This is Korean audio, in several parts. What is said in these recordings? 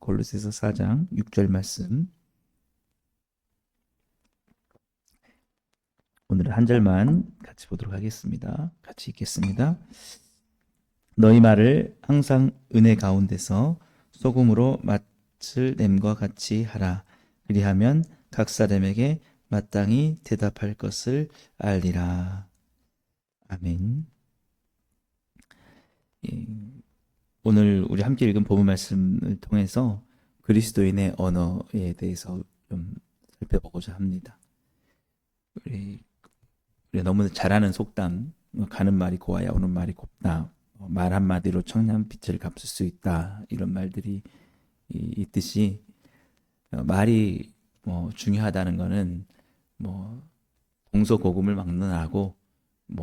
골로새서 4장 6절 말씀. 오늘은 한 절만 같이 보도록 하겠습니다. 같이 읽겠습니다. 너희 말을 항상 은혜 가운데서 소금으로 맛을 냄과 같이 하라. 그리하면 각 사람에게 마땅히 대답할 것을 알리라. 아멘. 예, 오늘 우리 함께 읽은 본문 말씀을 통해서 그리스도인의 언어에 대해서 좀 살펴보고자 합니다. 우리 너무 잘하는 속담, 가는 말이 고와야 오는 말이 곱다, 말 한마디로 청량빛을 갚을 수 있다, 이런 말들이 있듯이 말이 중요하다는 거는 동서고금을 막론하고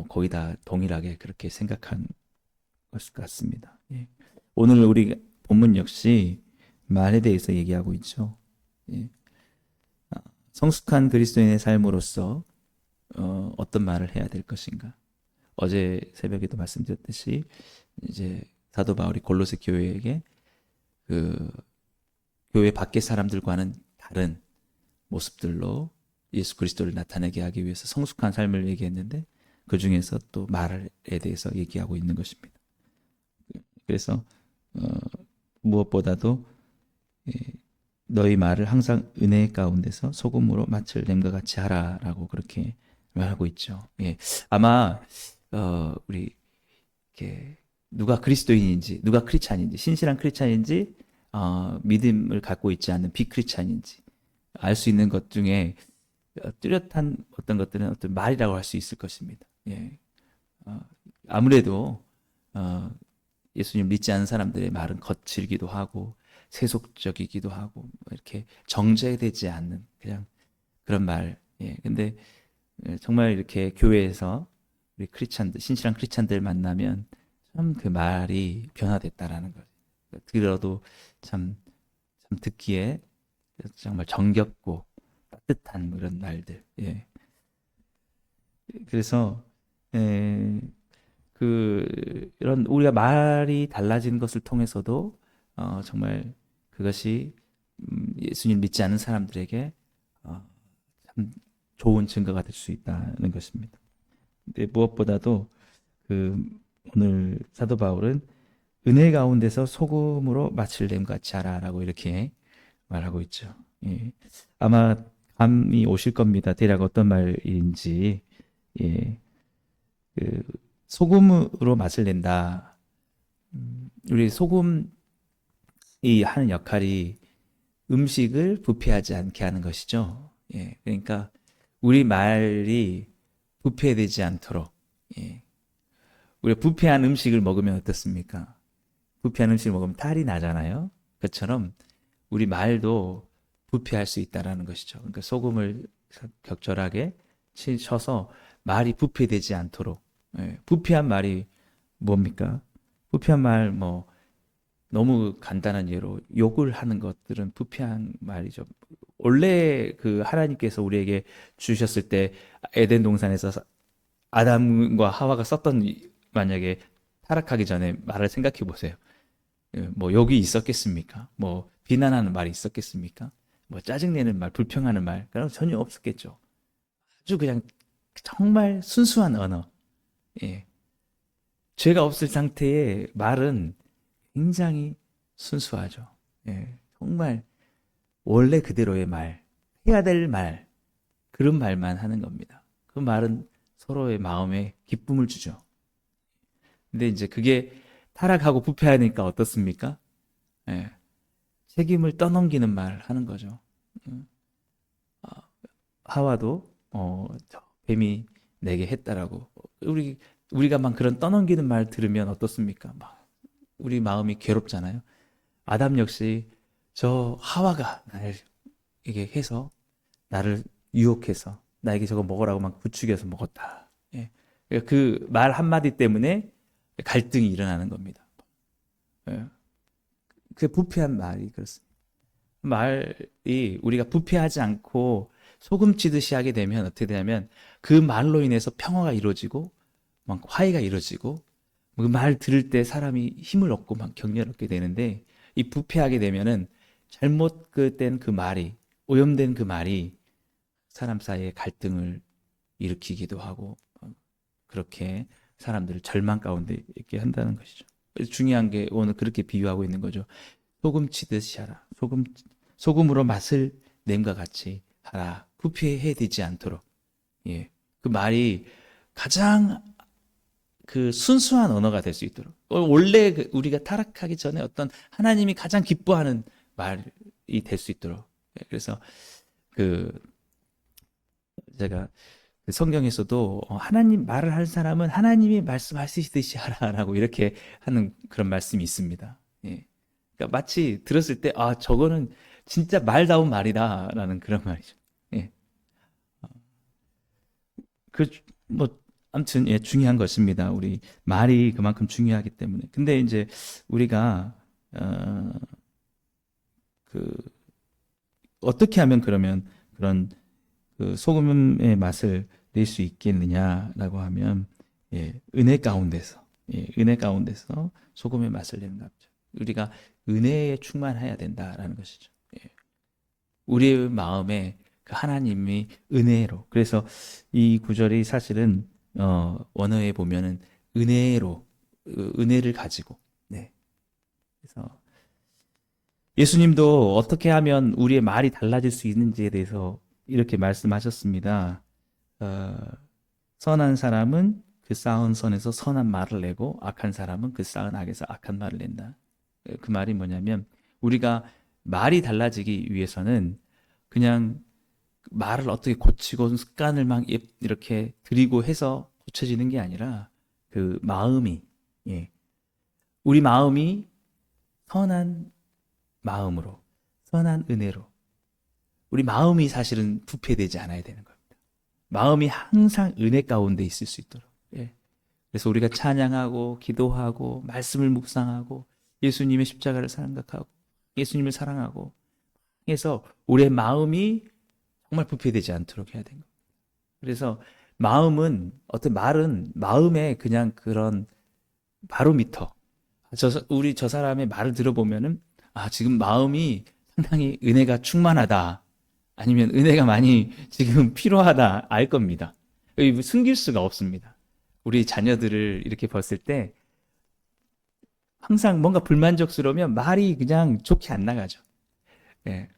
거의 다 동일하게 그렇게 생각한 것 같습니다. 예. 오늘 우리 본문 역시 말에 대해서 얘기하고 있죠. 예. 성숙한 그리스도인의 삶으로서 어떤 말을 해야 될 것인가? 어제 새벽에도 말씀드렸듯이 이제 사도 바울이 골로새 교회에게 그 교회 밖의 사람들과는 다른 모습들로 예수 그리스도를 나타내게 하기 위해서 성숙한 삶을 얘기했는데 그 중에서 또 말에 대해서 얘기하고 있는 것입니다. 그래서 무엇보다도 너희 말을 항상 은혜 가운데서 소금으로 맛을 냄과 같이 하라라고 그렇게 말하고 있죠. 예. 아마 우리 이렇게 누가 그리스도인인지, 누가 크리스찬인지, 신실한 크리스찬인지, 믿음을 갖고 있지 않는 비크리스찬인지 알 수 있는 것 중에 뚜렷한 어떤 것들은 어떤 말이라고 할 수 있을 것입니다. 예. 아무래도 예수님 믿지 않는 사람들의 말은 거칠기도 하고 세속적이기도 하고 이렇게 정제되지 않는 그냥 그런 말. 예. 근데 정말 이렇게 교회에서 우리 크리스찬들, 신실한 크리스찬들 만나면 참 그 말이 변화됐다라는 걸 들어도 참 듣기에 정말 정겹고 따뜻한 그런 말들. 예. 그래서 이런 우리가 말이 달라지는 것을 통해서도 정말 그것이 예수님 믿지 않는 사람들에게 참 좋은 증거가 될 수 있다는 것입니다. 근데 무엇보다도 오늘 사도 바울은 은혜 가운데서 소금으로 맛을 냄 같이 하라라고 이렇게 말하고 있죠. 예. 아마 감이 오실 겁니다. 대략 어떤 말인지. 예. 소금으로 맛을 낸다. 우리 소금이 하는 역할이 음식을 부패하지 않게 하는 것이죠. 예. 그러니까 우리 말이 부패되지 않도록. 예. 우리가 부패한 음식을 먹으면 어떻습니까? 부패한 음식을 먹으면 탈이 나잖아요. 그처럼 우리 말도 부패할 수 있다라는 것이죠. 그러니까 소금을 적절하게 쳐서 말이 부패되지 않도록. 예. 부패한 말이 뭡니까? 부패한 말 너무 간단한 예로 욕을 하는 것들은 부패한 말이죠. 원래 하나님께서 우리에게 주셨을 때 에덴 동산에서 아담과 하와가 썼던 만약에 타락하기 전에 말을 생각해 보세요. 욕이 있었겠습니까? 비난하는 말이 있었겠습니까? 짜증내는 말, 불평하는 말, 그런 전혀 없었겠죠. 아주 그냥 정말 순수한 언어. 예. 죄가 없을 상태의 말은 굉장히 순수하죠. 예. 정말 원래 그대로의 말, 해야 될 말, 그런 말만 하는 겁니다. 그 말은 서로의 마음에 기쁨을 주죠. 근데 이제 그게 타락하고 부패하니까 어떻습니까? 예. 책임을 떠넘기는 말 하는 거죠. 하와도 뱀이 내게 했다라고. 우리가 막 그런 떠넘기는 말 들으면 어떻습니까? 우리 마음이 괴롭잖아요. 아담 역시 저 하와가 나를 이게 해서 나를 유혹해서 나에게 저거 먹으라고 막 부추겨서 먹었다. 예. 그 말 한마디 때문에 갈등이 일어나는 겁니다. 예. 그 부패한 말이 그렇습니다. 말이 우리가 부패하지 않고 소금 치듯이 하게 되면 어떻게 되냐면 그 말로 인해서 평화가 이루어지고 막 화해가 이루어지고 그 말 들을 때 사람이 힘을 얻고 막 격려를 얻게 되는데 이 부패하게 되면은 잘못 그된 그 말이, 오염된 그 말이 사람 사이에 갈등을 일으키기도 하고, 그렇게 사람들을 절망 가운데 있게 한다는 것이죠. 그래서 중요한 게 오늘 그렇게 비유하고 있는 거죠. 소금 치듯이 하라. 소금으로 맛을 냄과 같이 하라. 부패해 되지 않도록. 예. 그 말이 가장 그 순수한 언어가 될 수 있도록. 원래 우리가 타락하기 전에 어떤 하나님이 가장 기뻐하는 말이 될 수 있도록. 예. 그래서 그 제가 그 성경에서도 하나님 말을 할 사람은 하나님이 말씀하시듯이 하라라고 이렇게 하는 그런 말씀이 있습니다. 예. 그러니까 마치 들었을 때, 아, 저거는 진짜 말다운 말이다라는 그런 말이죠. 예. 그, 뭐, 아무튼, 예, 중요한 것입니다. 우리 말이 그만큼 중요하기 때문에. 근데 이제 우리가, 그, 어떻게 하면 그러면 그런 그 소금의 맛을 낼 수 있겠느냐라고 하면, 예, 은혜 가운데서, 예, 은혜 가운데서 소금의 맛을 내는 거죠. 우리가 은혜에 충만해야 된다라는 것이죠. 예. 우리의 마음에 그 하나님이 은혜로. 그래서 이 구절이 사실은 원어에 보면은 은혜로, 은혜를 가지고. 네. 그래서 예수님도 어떻게 하면 우리의 말이 달라질 수 있는지에 대해서 이렇게 말씀하셨습니다. 어, 선한 사람은 그 쌓은 선에서 선한 말을 내고 악한 사람은 그 쌓은 악에서 악한 말을 낸다. 그 말이 뭐냐면 우리가 말이 달라지기 위해서는 그냥 말을 어떻게 고치고 습관을 막 이렇게 들이고 해서 고쳐지는 게 아니라 그 마음이, 예, 우리 마음이 선한 마음으로, 선한 은혜로, 우리 마음이 사실은 부패되지 않아야 되는 겁니다. 마음이 항상 은혜 가운데 있을 수 있도록. 예. 그래서 우리가 찬양하고 기도하고 말씀을 묵상하고 예수님의 십자가를 생각하고 예수님을 사랑하고 해서 우리의 마음이 정말 부패되지 않도록 해야 되는 겁니다. 그래서 마음은 어떤 말은 마음의 그냥 그런 바로미터. 우리 저 사람의 말을 들어보면은 아, 지금 마음이 상당히 은혜가 충만하다. 아니면 은혜가 많이 지금 필요하다. 알 겁니다. 숨길 수가 없습니다. 우리 자녀들을 이렇게 봤을 때 항상 뭔가 불만족스러우면 말이 그냥 좋게 안 나가죠. 예.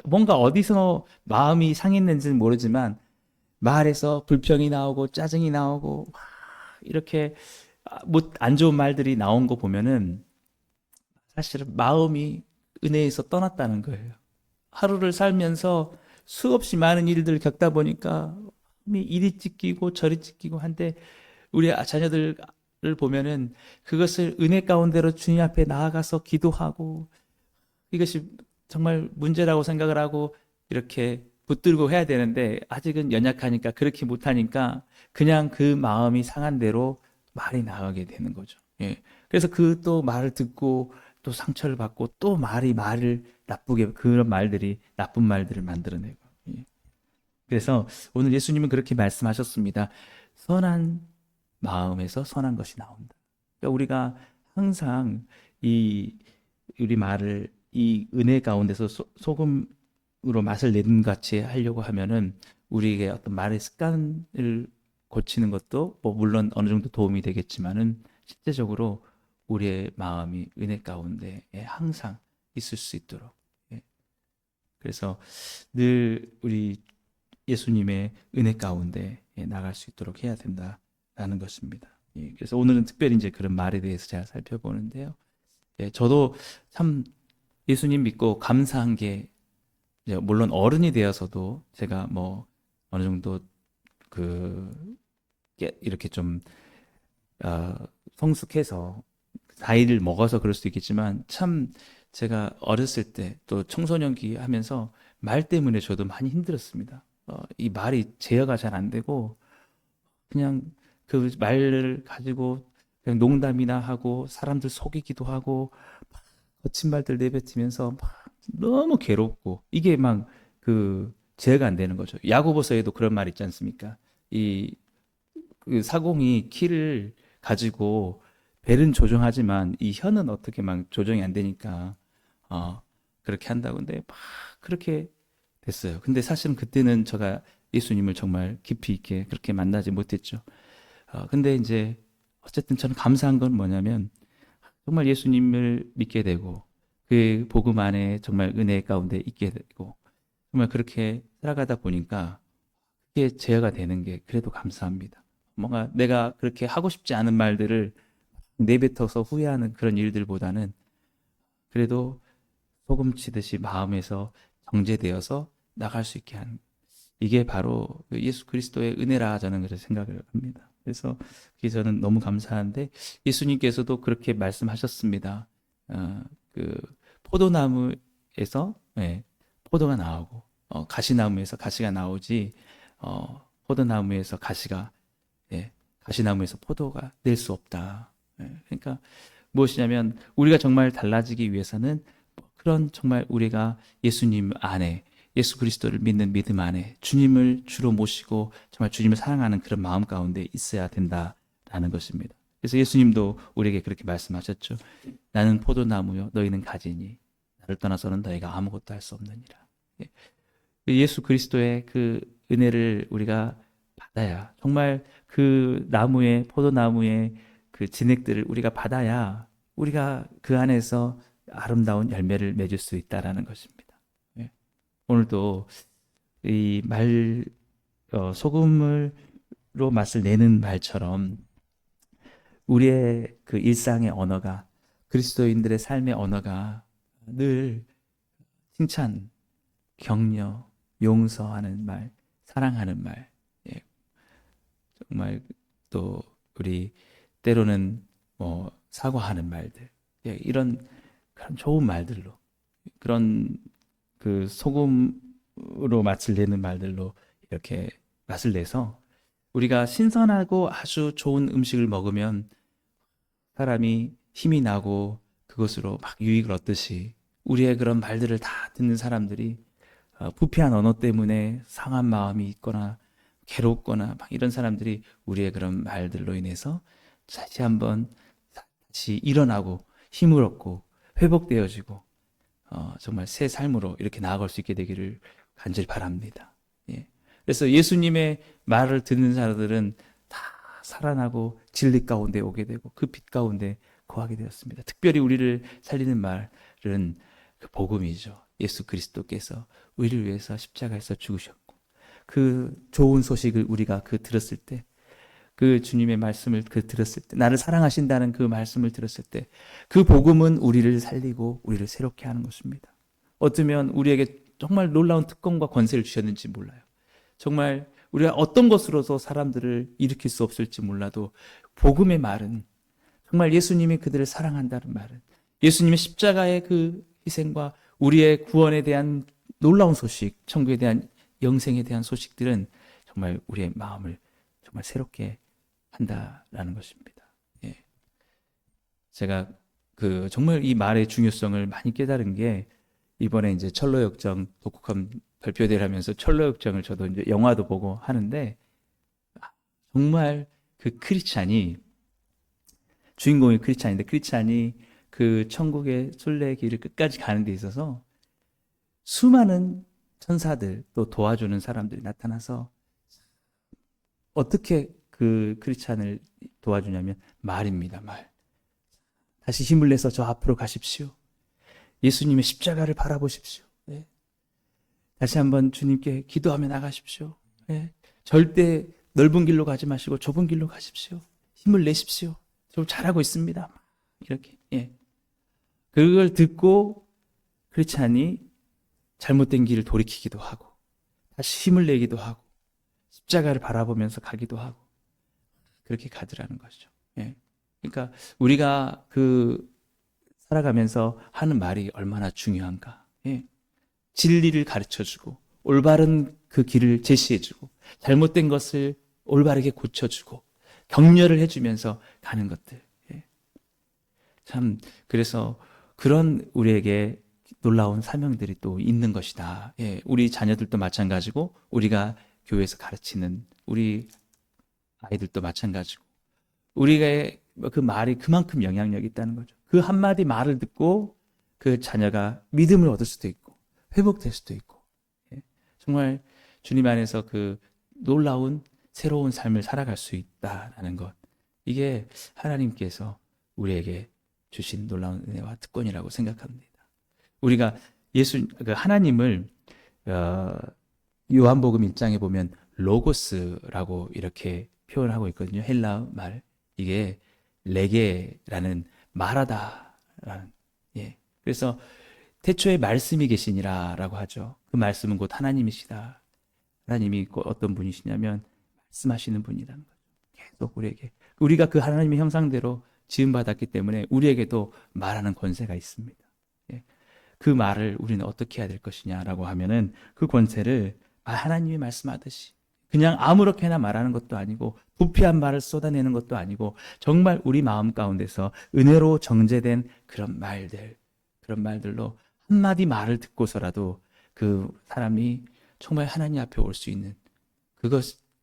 뭔가 어디서 마음이 상했는지는 모르지만 말에서 불평이 나오고 짜증이 나오고 막 이렇게 안 좋은 말들이 나온 거 보면은 사실은 마음이 은혜에서 떠났다는 거예요. 하루를 살면서 수없이 많은 일들을 겪다 보니까 마음이 이리 찢기고 저리 찢기고 한데 우리 자녀들을 보면은 그것을 은혜 가운데로 주님 앞에 나아가서 기도하고 이것이 정말 문제라고 생각을 하고 이렇게 붙들고 해야 되는데 아직은 연약하니까 그렇게 못하니까 그냥 그 마음이 상한 대로 말이 나가게 되는 거죠. 예. 그래서 그 또 말을 듣고 또 상처를 받고 또 말을 나쁘게 그런 말들이 나쁜 말들을 만들어내고. 예. 그래서 오늘 예수님은 그렇게 말씀하셨습니다. 선한 마음에서 선한 것이 나온다. 그러니까 우리가 항상 이 우리 말을 이 은혜 가운데서 소금으로 맛을 내는 같이 하려고 하면은 우리에게 어떤 말의 습관을 고치는 것도 뭐 물론 어느 정도 도움이 되겠지만은 실제적으로 우리의 마음이 은혜 가운데 항상 있을 수 있도록. 예. 그래서 늘 우리 예수님의 은혜 가운데 나갈 수 있도록 해야 된다라는 것입니다. 예. 그래서 오늘은 특별히 이제 그런 말에 대해서 제가 살펴보는데요. 예, 저도 참 예수님 믿고 감사한 게 이제 물론 어른이 되어서도 제가 뭐 어느 정도 그 이렇게 좀 성숙해서 나이를 먹어서 그럴 수도 있겠지만 참 제가 어렸을 때 또 청소년기 하면서 말 때문에 저도 많이 힘들었습니다. 이 말이 제어가 잘 안 되고 그냥 그 말을 가지고 그냥 농담이나 하고 사람들 속이기도 하고 막 거친 말들 내뱉으면서 막 너무 괴롭고 이게 막 그 제어가 안 되는 거죠. 야고보서에도 그런 말 있지 않습니까? 그 사공이 키를 가지고 벨은 조종하지만 이 혀는 어떻게 막 조정이 안 되니까 어, 그렇게 한다고. 근데 막 그렇게 됐어요. 근데 사실은 그때는 제가 예수님을 정말 깊이 있게 그렇게 만나지 못했죠. 근데 이제 어쨌든 저는 감사한 건 뭐냐면 정말 예수님을 믿게 되고 그 복음 안에 정말 은혜 가운데 있게 되고 정말 그렇게 살아가다 보니까 그게 제어가 되는 게 그래도 감사합니다. 뭔가 내가 그렇게 하고 싶지 않은 말들을 내뱉어서 후회하는 그런 일들보다는 그래도 소금 치듯이 마음에서 정제되어서 나갈 수 있게 하는 이게 바로 그 예수 그리스도의 은혜라 저는 그렇게 생각을 합니다. 그래서 그게 저는 너무 감사한데 예수님께서도 그렇게 말씀하셨습니다. 어, 그 포도나무에서 포도가 나오고 가시나무에서 가시가 나오지 포도나무에서 가시가 가시나무에서 포도가 낼 수 없다. 그러니까 무엇이냐면 우리가 정말 달라지기 위해서는 그런 정말 우리가 예수님 안에 예수 그리스도를 믿는 믿음 안에 주님을 주로 모시고 정말 주님을 사랑하는 그런 마음 가운데 있어야 된다라는 것입니다. 그래서 예수님도 우리에게 그렇게 말씀하셨죠. 나는 포도나무요 너희는 가지니 나를 떠나서는 너희가 아무것도 할 수 없느니라. 예수 그리스도의 그 은혜를 우리가 받아야 정말 그 나무의 포도나무의 그 진액들을 우리가 받아야 우리가 그 안에서 아름다운 열매를 맺을 수 있다라는 것입니다. 오늘도 이 소금으로 맛을 내는 말처럼 우리의 그 일상의 언어가 그리스도인들의 삶의 언어가 늘 칭찬, 격려, 용서하는 말, 사랑하는 말, 정말 또 우리 때로는 사과하는 말들, 이런 그런 좋은 말들로 그런 그 소금으로 맛을 내는 말들로 이렇게 맛을 내서 우리가 신선하고 아주 좋은 음식을 먹으면 사람이 힘이 나고 그것으로 막 유익을 얻듯이 우리의 그런 말들을 다 듣는 사람들이 부패한 언어 때문에 상한 마음이 있거나 괴롭거나 막 이런 사람들이 우리의 그런 말들로 인해서 다시 한번 다시 일어나고 힘을 얻고 회복되어지고 정말 새 삶으로 이렇게 나아갈 수 있게 되기를 간절히 바랍니다. 그래서 예수님의 말을 듣는 사람들은 다 살아나고 진리 가운데 오게 되고 그 빛 가운데 거하게 되었습니다. 특별히 우리를 살리는 말은 그 복음이죠. 예수 그리스도께서 우리를 위해서 십자가에서 죽으셨고 그 좋은 소식을 우리가 들었을 때 그 주님의 말씀을 들었을 때 나를 사랑하신다는 그 말씀을 들었을 때 그 복음은 우리를 살리고 우리를 새롭게 하는 것입니다. 어쩌면 우리에게 정말 놀라운 특권과 권세를 주셨는지 몰라요. 정말 우리가 어떤 것으로도 사람들을 일으킬 수 없을지 몰라도 복음의 말은 정말 예수님이 그들을 사랑한다는 말은 예수님의 십자가의 그 희생과 우리의 구원에 대한 놀라운 소식, 천국에 대한 영생에 대한 소식들은 정말 우리의 마음을 정말 새롭게 한다라는 것입니다. 제가 정말 이 말의 중요성을 많이 깨달은 게 이번에 이제 철로역정 독후감 발표대를 하면서 철로역정을 저도 이제 영화도 보고 하는데 정말 그 크리스찬이 주인공이 크리스찬인데 크리스찬이 그 천국의 순례의 길을 끝까지 가는 데 있어서 수많은 천사들 또 도와주는 사람들이 나타나서 어떻게 그 크리스찬을 도와주냐면 말입니다. 말. 다시 힘을 내서 저 앞으로 가십시오. 예수님의 십자가를 바라보십시오. 다시 한번 주님께 기도하며 나가십시오. 절대 넓은 길로 가지 마시고 좁은 길로 가십시오. 힘을 내십시오. 저 잘하고 있습니다. 이렇게. 그걸 듣고 크리스찬이 잘못된 길을 돌이키기도 하고 다시 힘을 내기도 하고 십자가를 바라보면서 가기도 하고 그렇게 가더라는 것이죠. 그러니까 우리가 살아가면서 하는 말이 얼마나 중요한가. 진리를 가르쳐주고 올바른 그 길을 제시해주고 잘못된 것을 올바르게 고쳐주고 격려를 해주면서 가는 것들. 참 그래서 그런 우리에게 놀라운 사명들이 또 있는 것이다. 우리 자녀들도 마찬가지고 우리가 교회에서 가르치는 우리 아이들도 마찬가지고 우리가 그 말이 그만큼 영향력이 있다는 거죠. 그 한마디 말을 듣고 그 자녀가 믿음을 얻을 수도 있고 회복될 수도 있고, 예, 정말 주님 안에서 그 놀라운 새로운 삶을 살아갈 수 있다라는 것, 이게 하나님께서 우리에게 주신 놀라운 은혜와 특권이라고 생각합니다. 우리가 그 하나님을 요한복음 1장에 보면 로고스라고 이렇게 표현하고 있거든요. 헬라 말, 이게 레게라는 말하다라는, 예. 그래서 태초에 말씀이 계시니라라고 하죠. 그 말씀은 곧 하나님이시다. 하나님이 곧 어떤 분이시냐면 말씀하시는 분이라는 거죠. 계속 우리에게, 우리가 그 하나님의 형상대로 지음받았기 때문에 우리에게도 말하는 권세가 있습니다. 예. 그 말을 우리는 어떻게 해야 될 것이냐라고 하면은 그 권세를 하나님이 말씀하듯이 그냥 아무렇게나 말하는 것도 아니고 부패한 말을 쏟아내는 것도 아니고 정말 우리 마음 가운데서 은혜로 정제된 그런 말들로 한마디 말을 듣고서라도 그 사람이 정말 하나님 앞에 올 수 있는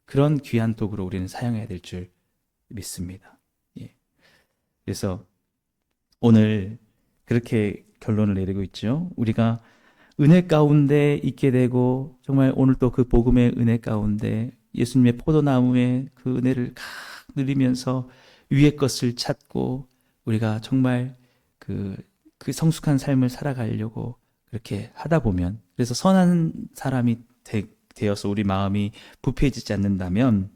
그런 귀한 도구로 우리는 사용해야 될 줄 믿습니다. 예. 그래서 오늘 그렇게 결론을 내리고 있죠. 우리가 은혜 가운데 있게 되고 정말 오늘 또 그 복음의 은혜 가운데 예수님의 포도나무의 그 은혜를 누리면서 위의 것을 찾고 우리가 정말 그 성숙한 삶을 살아가려고 그렇게 하다 보면, 그래서 선한 사람이 되어서 우리 마음이 부패해지지 않는다면,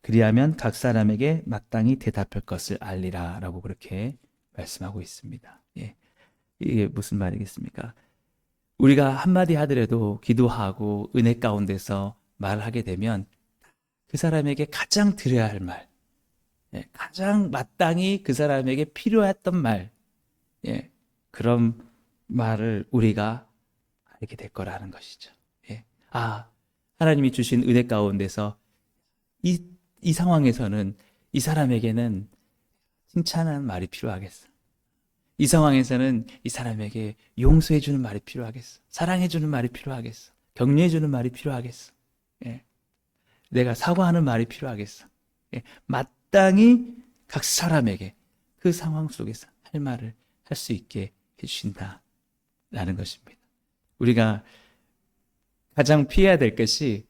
그리하면 각 사람에게 마땅히 대답할 것을 알리라 라고 그렇게 말씀하고 있습니다. 예. 이게 무슨 말이겠습니까? 우리가 한마디 하더라도 기도하고 은혜 가운데서 말을 하게 되면 그 사람에게 가장 드려야 할 말, 예, 가장 마땅히 그 사람에게 필요했던 말, 예, 그런 말을 우리가 알게 될 거라는 것이죠. 예. 하나님이 주신 은혜 가운데서 이 상황에서는 이 사람에게는 칭찬하는 말이 필요하겠어. 이 상황에서는 이 사람에게 용서해주는 말이 필요하겠어. 사랑해주는 말이 필요하겠어. 격려해주는 말이 필요하겠어. 예. 내가 사과하는 말이 필요하겠어. 예. 마땅히 각 사람에게 그 상황 속에서 할 말을 할 수 있게 해주신다라는 것입니다. 우리가 가장 피해야 될 것이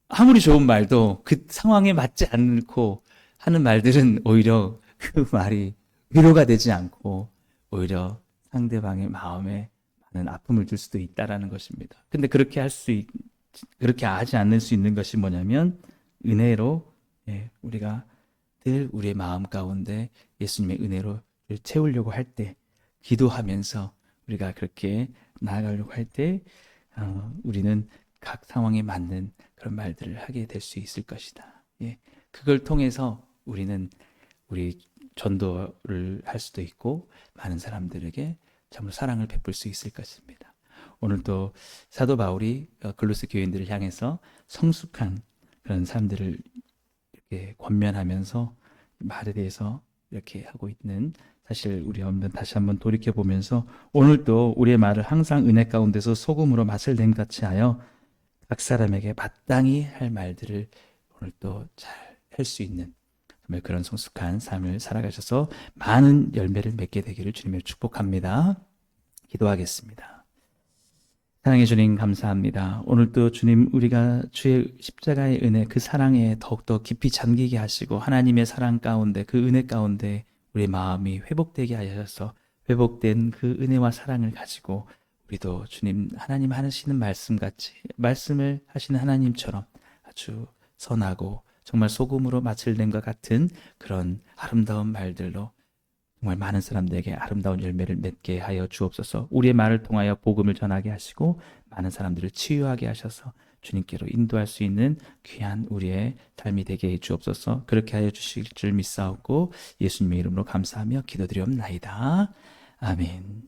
아무리 좋은 말도 그 상황에 맞지 않고 하는 말들은 오히려 그 말이 위로가 되지 않고 오히려 상대방의 마음에 많은 아픔을 줄 수도 있다라는 것입니다. 근데 그렇게 하지 않을 수 있는 것이 뭐냐면 은혜로, 예, 우리가 늘 우리의 마음 가운데 예수님의 은혜로 채우려고 할 때, 기도하면서 우리가 그렇게 나아가려고 할 때 우리는 각 상황에 맞는 그런 말들을 하게 될 수 있을 것이다. 예. 그걸 통해서 우리는 우리 전도를 할 수도 있고 많은 사람들에게 정말 사랑을 베풀 수 있을 것입니다. 오늘도 사도 바울이 골로새 교인들을 향해서 성숙한 그런 사람들을 이렇게 권면하면서 말에 대해서 이렇게 하고 있는, 사실 우리 다시 한번 돌이켜 보면서 오늘도 우리의 말을 항상 은혜 가운데서 소금으로 맛을 낸 같이 하여 각 사람에게 마땅히 할 말들을 오늘도 잘 할 수 있는 정말 그런 성숙한 삶을 살아가셔서 많은 열매를 맺게 되기를 주님을 축복합니다. 기도하겠습니다. 사랑해 주님 감사합니다. 오늘도 주님, 우리가 주의 십자가의 은혜, 그 사랑에 더욱더 깊이 잠기게 하시고 하나님의 사랑 가운데, 그 은혜 가운데 우리 마음이 회복되게 하셔서 회복된 그 은혜와 사랑을 가지고 우리도 주님, 하나님 하시는 말씀같이 말씀을 하시는 하나님처럼 아주 선하고 정말 소금으로 맛을 낸 것 같은 그런 아름다운 말들로 정말 많은 사람들에게 아름다운 열매를 맺게 하여 주옵소서. 우리의 말을 통하여 복음을 전하게 하시고 많은 사람들을 치유하게 하셔서 주님께로 인도할 수 있는 귀한 우리의 삶이 되게 해 주옵소서. 그렇게 하여 주실 줄 믿사옵고 예수님의 이름으로 감사하며 기도드리옵나이다. 아멘.